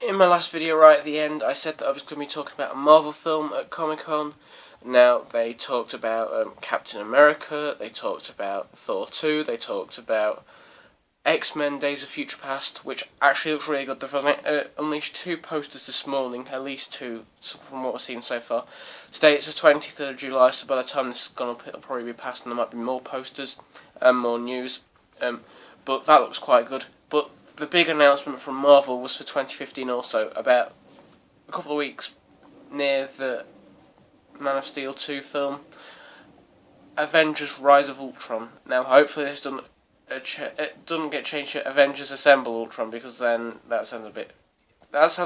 In my last video right at the end, I said that I was going to be talking about a Marvel film at Comic-Con. Now, they talked about Captain America, they talked about Thor 2, they talked about X-Men Days of Future Past, which actually looks really good. They've unleashed 2 posters this morning, at least 2, from what I've seen so far. Today it's the 23rd of July, so by the time this is gone up, it'll probably be past and there might be more posters and more news. But that looks quite good. But the big announcement from Marvel was for 2015 also, about a couple of weeks near the Man of Steel 2 film, Avengers Rise of Ultron. Now, hopefully this doesn't get changed to Avengers Assemble Ultron, because then that sounds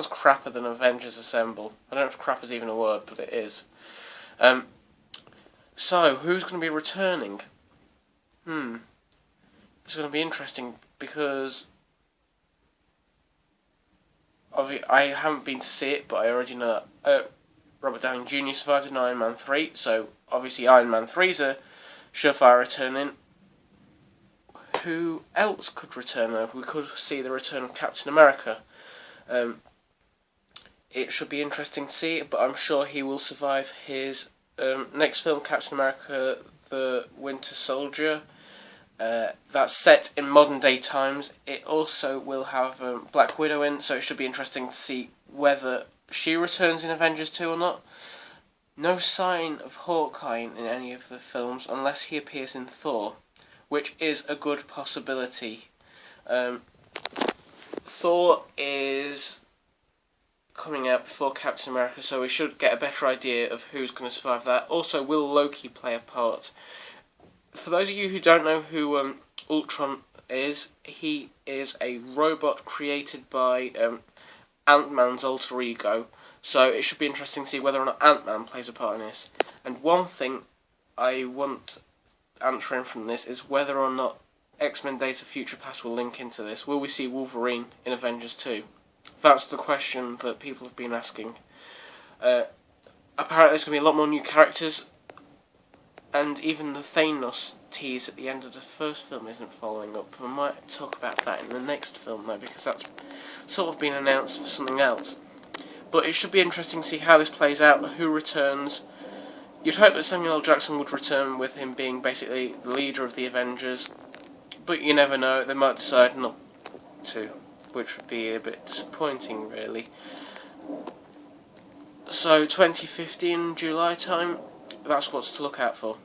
crapper than Avengers Assemble. I don't know if crap is even a word, but it is. So, who's going to be returning? It's going to be interesting, because I haven't been to see it, but I already know that Robert Downey Jr. survived in Iron Man 3, so obviously Iron Man 3's a surefire returning. Who else could return though? We could see the return of Captain America. It should be interesting to see, but I'm sure he will survive his next film, Captain America the Winter Soldier. That's set in modern day times. It also will have Black Widow in, so it should be interesting to see whether she returns in Avengers 2 or not. No sign of Hawkeye in any of the films, unless he appears in Thor, which is a good possibility. Thor is coming out before Captain America, so we should get a better idea of who's going to survive that. Also, will Loki play a part? For those of you who don't know who Ultron is, he is a robot created by Ant-Man's alter ego, so it should be interesting to see whether or not Ant-Man plays a part in this. And one thing I want answering from this is whether or not X-Men Days of Future Past will link into this. Will we see Wolverine in Avengers 2? That's the question that people have been asking. Apparently there's going to be a lot more new characters, and even the Thanos tease at the end of the first film isn't following up. I might talk about that in the next film though, because that's sort of been announced for something else. But it should be interesting to see how this plays out, who returns. You'd hope that Samuel L. Jackson would return, with him being basically the leader of the Avengers, but you never know, they might decide not to, which would be a bit disappointing really. So 2015 July time, that's what's to look out for.